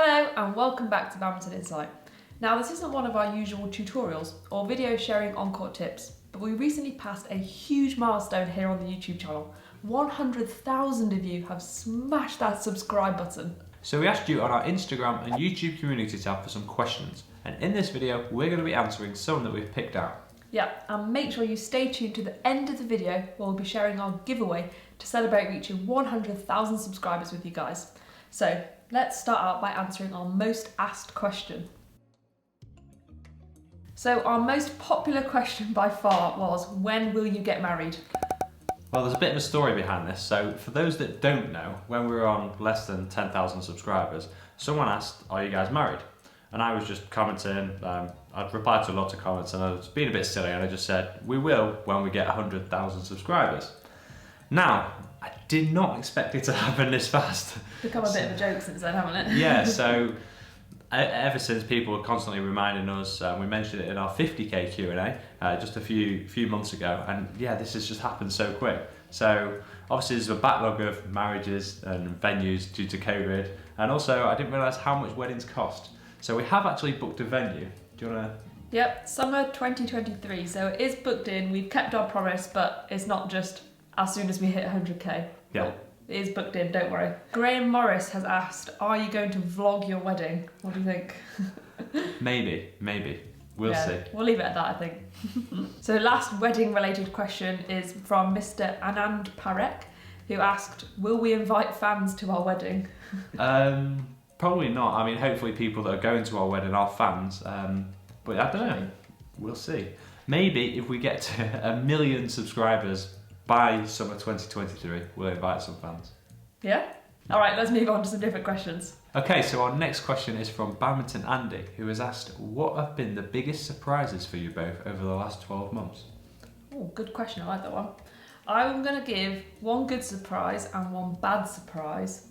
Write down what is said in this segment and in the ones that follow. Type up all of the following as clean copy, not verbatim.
Hello and welcome back to Badminton Insight. Now this isn't one of our usual tutorials or video sharing on-court tips, but we recently passed a huge milestone here on the YouTube channel. 100,000 of you have smashed that subscribe button. So we asked you on our Instagram and YouTube community tab for some questions, and in this video we're going to be answering some that we've picked out. Yeah, and make sure you stay tuned to the end of the video where we'll be sharing our giveaway to celebrate reaching 100,000 subscribers with you guys. So let's start out by answering our most asked question. So our most popular question by far was, when will you get married? Well, there's a bit of a story behind this. So for those that don't know, when we were on less than 10,000 subscribers, someone asked, are you guys married? And I was just commenting, I'd replied to a lot of comments and I was being a bit silly and I just said, we will when we get 100,000 subscribers. Now, I did not expect it to happen this fast. Become a bit of a joke since then, haven't it? Yeah, so ever since people were constantly reminding us, we mentioned it in our 50k Q&A just a few months ago, and yeah, this has just happened so quick. So obviously there's a backlog of marriages and venues due to COVID, and also I didn't realise how much weddings cost. So we have actually booked a venue. Do you want to? Yep, summer 2023, so it is booked in, we've kept our promise, but it's not just as soon as we hit 100k. Yeah. It is booked in, don't worry. Graham Morris has asked, are you going to vlog your wedding? What do you think? Maybe. We'll see. We'll leave it at that, I think. So last wedding related question is from Mr. Anand Parek, who asked, will we invite fans to our wedding? Probably not. I mean, hopefully people that are going to our wedding are fans, but I don't know. We'll see. Maybe if we get to 1 million subscribers by summer 2023, we'll invite some fans. Yeah? All right, let's move on to some different questions. Okay, so our next question is from Badminton Andy, who has asked, what have been the biggest surprises for you both over the last 12 months? Oh, good question, I like that one. I'm gonna give one good surprise and one bad surprise.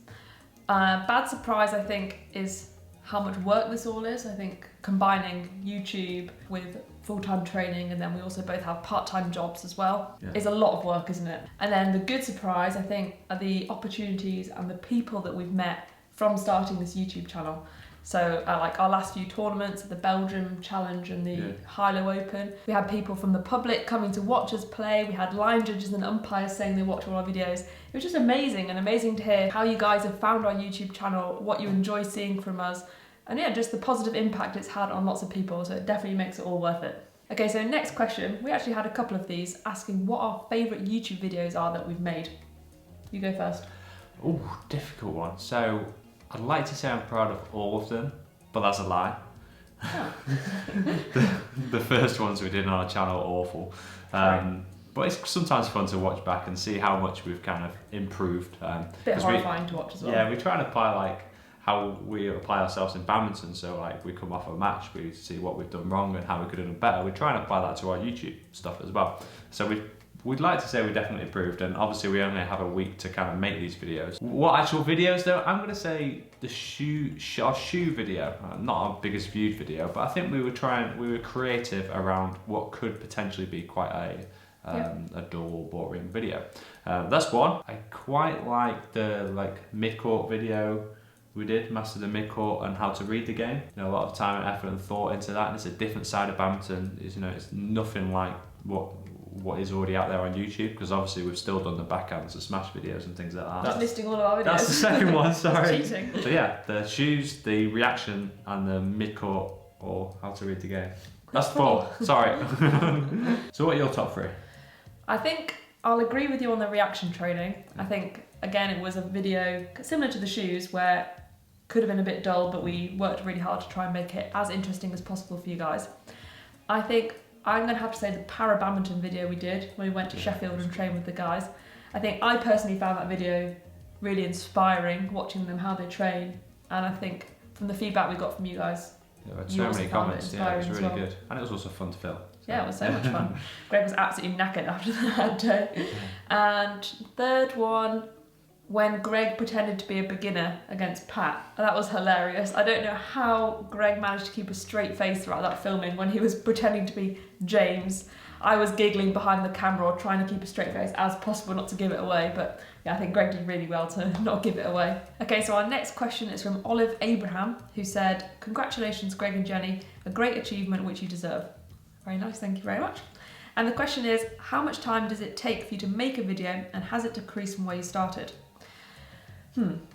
Bad surprise, I think, is how much work this all is. I think combining YouTube with full-time training, and then we also both have part-time jobs as well, is a lot of work, isn't it? And then the good surprise, I think, are the opportunities and the people that we've met from starting this YouTube channel. So like our last few tournaments, the Belgium Challenge and the Hilo Open, we had people from the public coming to watch us play. We had line judges and umpires saying they watch all our videos. It was just amazing, and amazing to hear how you guys have found our YouTube channel, what you enjoy seeing from us, and yeah, just the positive impact it's had on lots of people. So it definitely makes it all worth it. Okay, so next question. We actually had a couple of these asking what our favourite YouTube videos are that we've made. You go first. Oh, difficult one. So I'd like to say I'm proud of all of them, but that's a lie. Oh. the first ones we did on our channel are awful. But it's sometimes fun to watch back and see how much we've kind of improved. Bit horrifying to watch as well. Yeah, we try and apply like how we apply ourselves in badminton. So like we come off a match, we see what we've done wrong and how we could have done better. We try and apply that to our YouTube stuff as well. So we'd like to say we definitely improved, and obviously we only have a week to kind of make these videos. What actual videos though? I'm going to say our shoe video, not our biggest viewed video, but I think we were creative around what could potentially be quite a dull, boring video. That's one. I quite like the mid-court video we did, master the mid-court and how to read the game. A lot of time and effort and thought into that, and it's a different side of badminton. It's nothing like what is already out there on YouTube, because obviously we've still done the backhands, the smash videos and things like that. Just listing all of our videos. That's the second one, sorry. Cheating. So yeah, the shoes, the reaction, and the mid-court, or how to read the game. That's 4, sorry. So what are your top 3? I think I'll agree with you on the reaction training. I think, again, it was a video similar to the shoes where could have been a bit dull, but we worked really hard to try and make it as interesting as possible for you guys. I think I'm going to have to say the para badminton video we did when we went to Sheffield and trained with the guys. I think I personally found that video really inspiring, watching them how they train, and I think from the feedback we got from you guys, There were so many comments, it was really good. And it was also fun to film. So. Yeah, it was so much fun. Greg was absolutely knackered after that day. And third one, when Greg pretended to be a beginner against Pat. That was hilarious. I don't know how Greg managed to keep a straight face throughout that filming when he was pretending to be James. I was giggling behind the camera or trying to keep a straight face as possible not to give it away, but Yeah, I think Greg did really well to not give it away. Okay, so our next question is from Olive Abraham, who said, "Congratulations, Greg and Jenny, a great achievement which you deserve." Very nice, thank you very much. And the question is, how much time does it take for you to make a video, and has it decreased from where you started?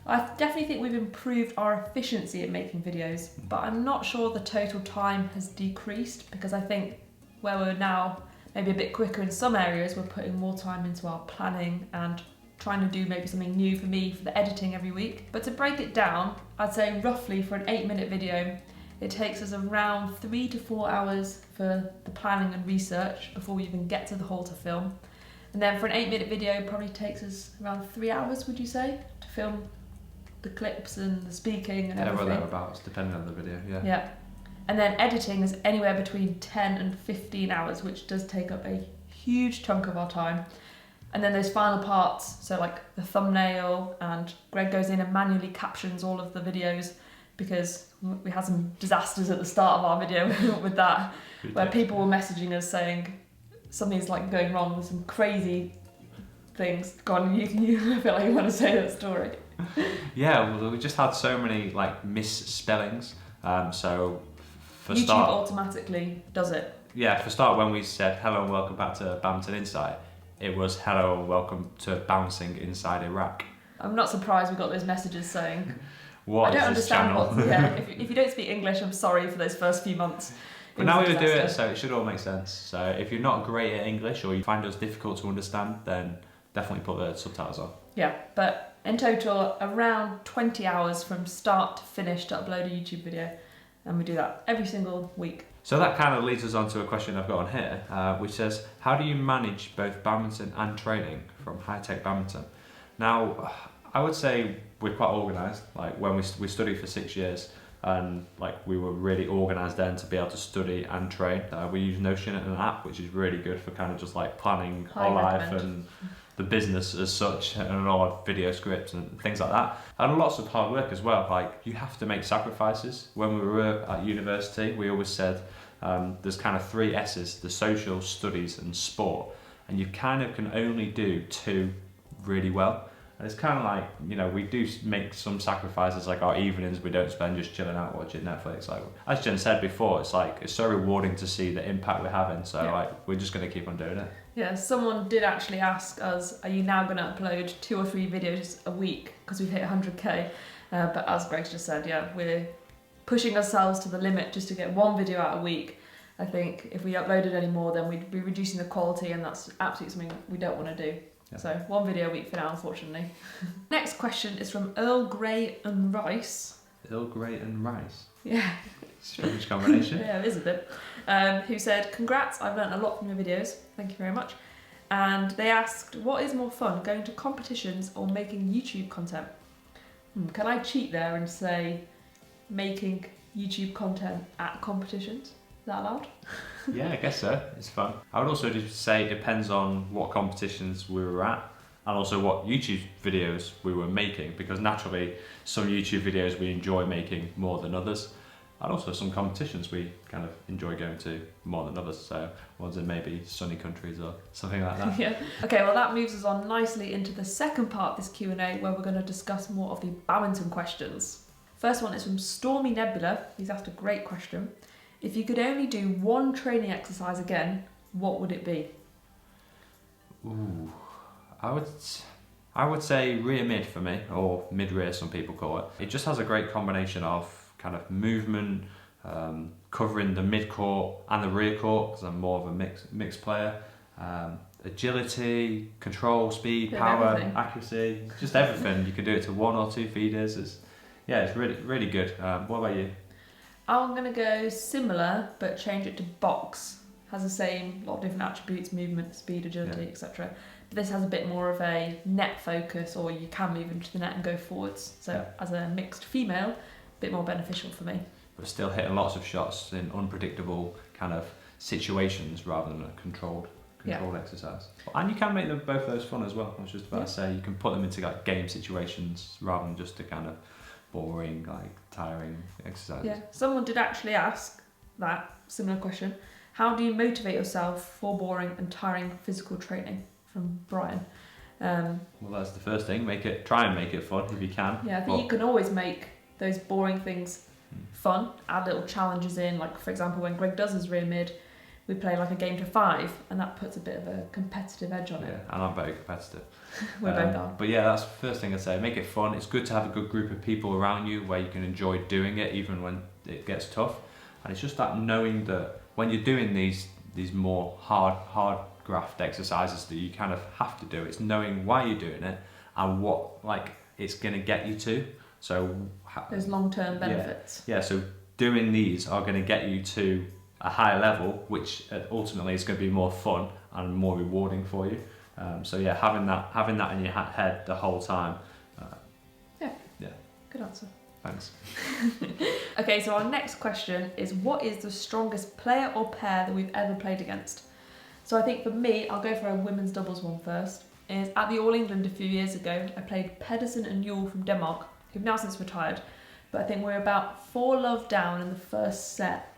I definitely think we've improved our efficiency at making videos, but I'm not sure the total time has decreased, because I think where we're now maybe a bit quicker in some areas, we're putting more time into our planning and trying to do maybe something new for me for the editing every week. But to break it down, I'd say roughly for an 8-minute video, it takes us around 3 to 4 hours for the planning and research before we even get to the whole to film. And then for an 8-minute video, it probably takes us around 3 hours, would you say, to film the clips and the speaking and everything? Yeah, well, thereabouts, depending on the video, yeah. Yeah. And then editing is anywhere between 10 and 15 hours, which does take up a huge chunk of our time. And then those final parts, so like the thumbnail, and Greg goes in and manually captions all of the videos, because we had some disasters at the start of our video with that, where people were messaging us saying something's like going wrong with some crazy things. Go on, you feel like you want to say that story. Yeah, well, we just had so many like misspellings. So for YouTube start, automatically does it. Yeah, for start, when we said hello and welcome back to Badminton Insight, it was hello and welcome to bouncing inside Iraq. I'm not surprised we got those messages saying, What I don't is this understand channel? what. Yeah, if you don't speak English, I'm sorry for those first few months. But now we would do it, so it should all make sense. So if you're not great at English or you find us difficult to understand, then definitely put the subtitles on. Yeah, but in total, around 20 hours from start to finish to upload a YouTube video. And we do that every single week. So that kind of leads us on to a question I've got on here, which says, how do you manage both badminton and training from High Tech Badminton? Now, I would say we're quite organised. Like when we studied for 6 years, and like we were really organised then to be able to study and train. We use Notion and an app, which is really good for kind of just like planning our life and the business as such, and all our video scripts and things like that. And lots of hard work as well. Like you have to make sacrifices. When we were at university, we always said there's kind of 3 S's: the social, studies and sport. And you kind of can only do 2 really well. And it's kind of like, you know, we do make some sacrifices, like our evenings we don't spend just chilling out watching Netflix. Like as Jen said before, it's like it's so rewarding to see the impact we're having. So like we're just going to keep on doing it. Yeah, someone did actually ask us, are you now going to upload 2 or 3 videos a week because we've hit 100k? But as Greg just said, yeah, we're pushing ourselves to the limit just to get 1 video out a week. I think if we uploaded any more, then we'd be reducing the quality, and that's absolutely something we don't want to do. Yeah. So 1 video a week for now, unfortunately. Next question is from Earl Grey and Rice. Earl Grey and Rice? Yeah. Strange combination. Yeah, it is a bit. Who said, congrats, I've learnt a lot from your videos. Thank you very much. And they asked, what is more fun, going to competitions or making YouTube content? Can I cheat there and say making YouTube content at competitions? Is that allowed? Yeah, I guess so. It's fun. I would also just say it depends on what competitions we were at and also what YouTube videos we were making, because naturally some YouTube videos we enjoy making more than others, and also some competitions we kind of enjoy going to more than others, so ones in maybe sunny countries or something like that. Yeah. Okay, well that moves us on nicely into the second part of this Q&A, where we're going to discuss more of the badminton questions. First one is from Stormy Nebula. He's asked a great question. If you could only do 1 training exercise again, what would it be? Ooh, I would say rear mid for me, or mid rear some people call it. It just has a great combination of kind of movement, covering the mid court and the rear court, because I'm more of a mixed player. Agility, control, speed, power, accuracy, just everything. You can do it to 1 or 2 feeders. It's really, really good. What about you? I'm going to go similar, but change it to box. Has the same lot of different attributes: movement, speed, agility, etc. But this has a bit more of a net focus, or you can move into the net and go forwards. So as a mixed female, a bit more beneficial for me. But still hitting lots of shots in unpredictable kind of situations rather than a controlled exercise. And you can make both those fun as well. I was just about to say, you can put them into like game situations rather than just a kind of boring, like tiring exercise. Yeah, someone did actually ask that similar question. How do you motivate yourself for boring and tiring physical training? From Brian. Um, Well, that's the first thing. Try and make it fun if you can. yeah, I think you can always make those boring things fun, add little challenges in, like for example when Greg does his rear mid, we play like a game to 5 and that puts a bit of a competitive edge on it. Yeah, and I'm very competitive. We're both on. But yeah, that's the first thing I'd say. Make it fun. It's good to have a good group of people around you where you can enjoy doing it even when it gets tough. And it's just that knowing that when you're doing these more hard graft exercises that you kind of have to do, it's knowing why you're doing it and what like it's going to get you to. So those long-term benefits. Yeah, so doing these are going to get you to a higher level, which ultimately is going to be more fun and more rewarding for you. So yeah, having that in your head the whole time. Yeah. Good answer. Thanks. Okay, so our next question is, what is the strongest player or pair that we've ever played against? So I think for me, I'll go for a women's doubles one first. Is at the All England a few years ago, I played Pedersen and Yule from Denmark, who've now since retired. But I think we're about 4-love down in the first set.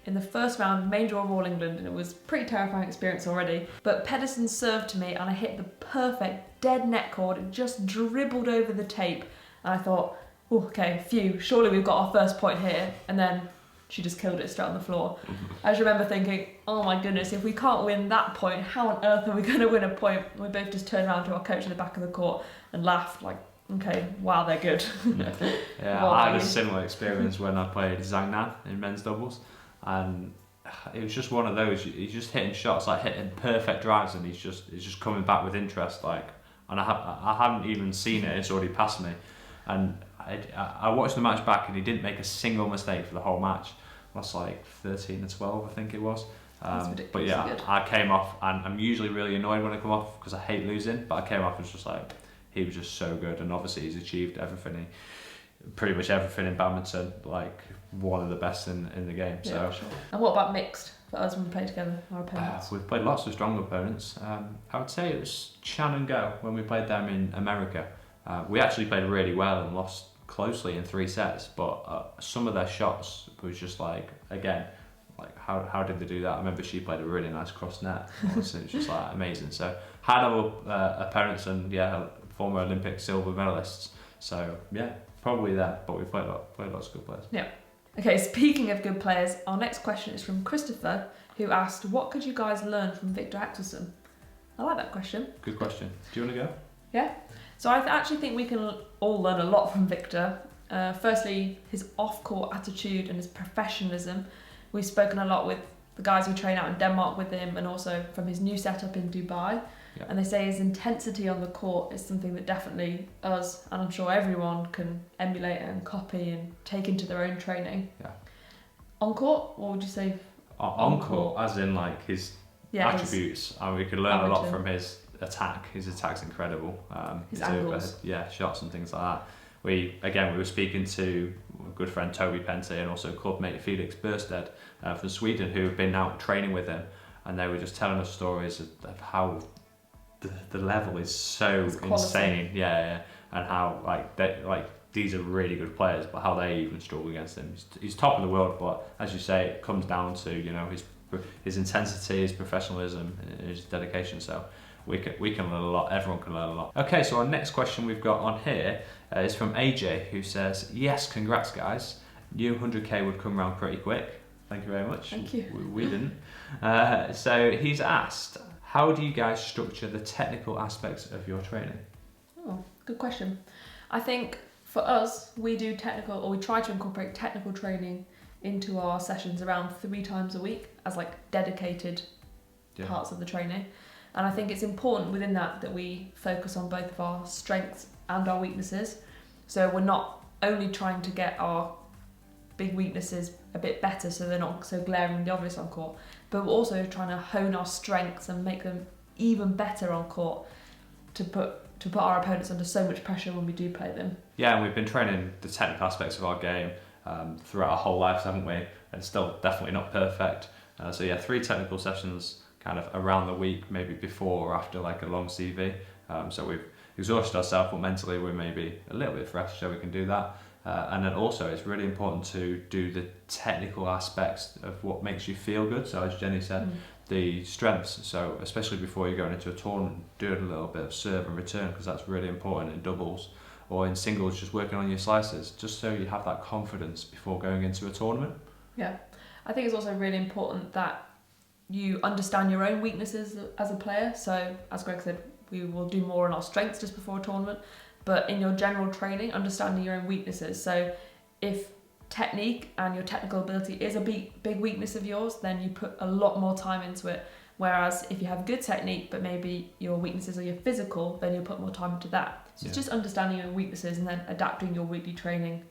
In the first round, main draw of All England, and it was a pretty terrifying experience already. But Pedersen served to me and I hit the perfect dead net cord. It just dribbled over the tape. And I thought, oh, okay, phew, surely we've got our first point here. And then she just killed it straight on the floor. I just remember thinking, oh my goodness, if we can't win that point, how on earth are we going to win a point? We both just turned around to our coach at the back of the court and laughed like, okay, wow, they're good. Yeah, I had a similar experience when I played Zhang Nan in men's doubles. And it was just one of those, he's just hitting shots, like hitting perfect drives, and he's just coming back with interest, like, and I haven't even seen it, it's already passed me. And I watched the match back and he didn't make a single mistake for the whole match. That's like 13-12, I think it was. But yeah, good. I came off, and I'm usually really annoyed when I come off because I hate losing, but I came off and was just like, he was just so good, and obviously he's achieved pretty much everything in badminton, like one of the best in the game. Yeah, sure. And what about mixed for us when we play together, our opponents? We've played lots of strong opponents. I would say it was Chan and Go when we played them in America. We actually played really well and lost closely in 3 sets, but some of their shots was just like, again, like how did they do that? I remember she played a really nice cross net. It was just like amazing. So had our opponents and former Olympic silver medalists. So yeah, probably that. But we played lots of good players. Yeah. Okay, speaking of good players, our next question is from Christopher, who asked, what could you guys learn from Viktor Axelsen? I like that question. Good question. Do you want to go? Yeah. So I actually think we can all learn a lot from Viktor. Firstly, his off-court attitude and his professionalism. We've spoken a lot with the guys who train out in Denmark with him, and also from his new setup in Dubai. Yeah. And they say his intensity on the court is something that definitely us, and I'm sure everyone, can emulate and copy and take into their own training. Yeah. On court, what would you say? On court, as in like his attributes. And we could learn a lot from his attack. His attack's incredible. His angles. Shots and things like that. We were speaking to a good friend Toby Pente and also clubmate Felix Bursted from Sweden, who have been out training with him, and they were just telling us stories of how the level is so insane, and how these are really good players, but how they even struggle against him. He's top of the world, but as you say, it comes down to his intensity, his professionalism, his dedication. So we can learn a lot. Everyone can learn a lot. Okay, so our next question we've got on here is from AJ, who says, "Yes, congrats guys. Knew 100k would come around pretty quick. Thank you very much." Thank you. We didn't. So he's asked, how do you guys structure the technical aspects of your training? Oh, good question. I think for us, we try to incorporate technical training into our sessions around 3 times a week as like dedicated parts of the training. And I think it's important within that we focus on both of our strengths and our weaknesses. So we're not only trying to get our big weaknesses a bit better so they're not so glaringly obvious on court, but we're also trying to hone our strengths and make them even better on court to put our opponents under so much pressure when we do play them. Yeah, and we've been training the technical aspects of our game throughout our whole lives, haven't we? And still definitely not perfect. 3 technical sessions kind of around the week, maybe before or after like a long CV. So we've exhausted ourselves, but mentally we're maybe a little bit fresh, so we can do that. And then also it's really important to do the technical aspects of what makes you feel good. So as Jenny said, the strengths. So especially before you're going into a tournament, doing a little bit of serve and return, because that's really important in doubles, or in singles, just working on your slices, just so you have that confidence before going into a tournament. Yeah, I think it's also really important that you understand your own weaknesses as a player. So as Greg said, we will do more on our strengths just before a tournament, but in your general training, understanding your own weaknesses. So if technique and your technical ability is a big weakness of yours, then you put a lot more time into it. Whereas if you have good technique, but maybe your weaknesses are your physical, then you'll put more time into that. So it's just understanding your weaknesses and then adapting your weekly training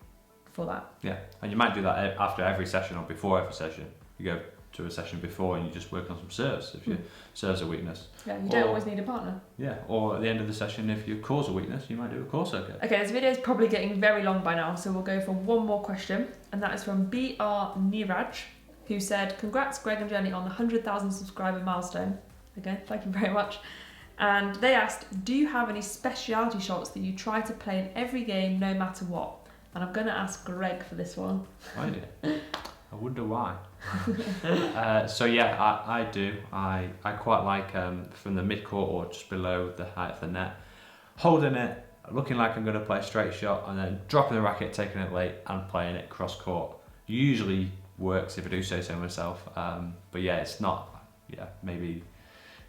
for that. Yeah, and you might do that after every session or before every session. You go to a session before and you just work on some serves if your serves a weakness. Yeah, you don't always need a partner. Yeah, or at the end of the session, if your core's a weakness, you might do a core circuit. Okay, this video is probably getting very long by now, so we'll go for one more question, and that is from BR Niraj, who said, "Congrats Greg and Jenny on the 100,000 subscriber milestone." Again, thank you very much. And they asked, do you have any speciality shots that you try to play in every game no matter what? And I'm going to ask Greg for this one. I do. I wonder why. So yeah, I do. I quite like from the mid-court or just below the height of the net, holding it, looking like I'm going to play a straight shot, and then dropping the racket, taking it late and playing it cross-court. Usually works if I do say so myself. But yeah, it's not maybe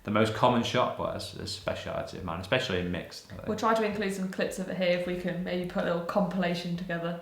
the most common shot, but it's a speciality of mine, especially in mixed. We'll try to include some clips of it here if we can maybe put a little compilation together.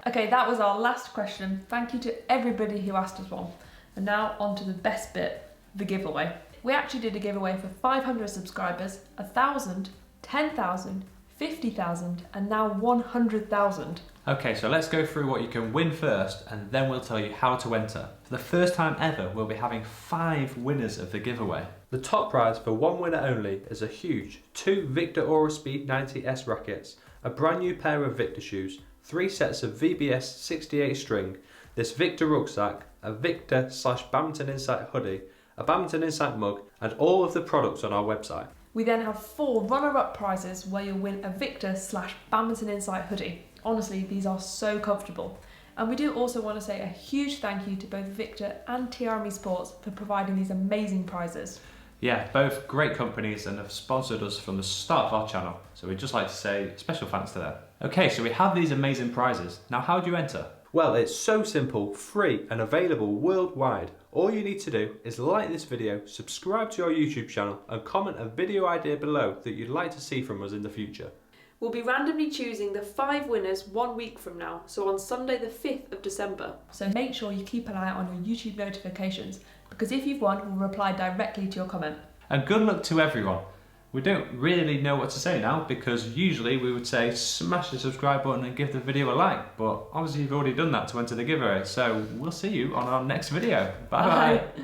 Okay, that was our last question. Thank you to everybody who asked us one. And now on to the best bit, the giveaway. We actually did a giveaway for 500 subscribers, 1,000, 10,000, 50,000 and now 100,000. Okay, so let's go through what you can win first and then we'll tell you how to enter. For the first time ever, we'll be having 5 winners of the giveaway. The top prize for one winner only is a huge 2 Victor Aura Speed 90S rackets, a brand new pair of Victor shoes, 3 sets of VBS 68 string, this Victor rucksack, a Victor/Badminton Insight hoodie, a Badminton Insight mug, and all of the products on our website. We then have 4 runner-up prizes where you'll win a Victor/Badminton Insight hoodie. Honestly, these are so comfortable. And we do also want to say a huge thank you to both Victor and TRME Sports for providing these amazing prizes. Yeah, both great companies and have sponsored us from the start of our channel. So we'd just like to say special thanks to them. Okay, so we have these amazing prizes. Now how do you enter? Well, it's so simple, free and available worldwide. All you need to do is like this video, subscribe to our YouTube channel and comment a video idea below that you'd like to see from us in the future. We'll be randomly choosing the 5 winners 1 week from now, so on Sunday the 5th of December. So make sure you keep an eye on your YouTube notifications, because if you've won, we'll reply directly to your comment. And good luck to everyone. We don't really know what to say now, because usually we would say smash the subscribe button and give the video a like, but obviously you've already done that to enter the giveaway, so we'll see you on our next video. Bye bye.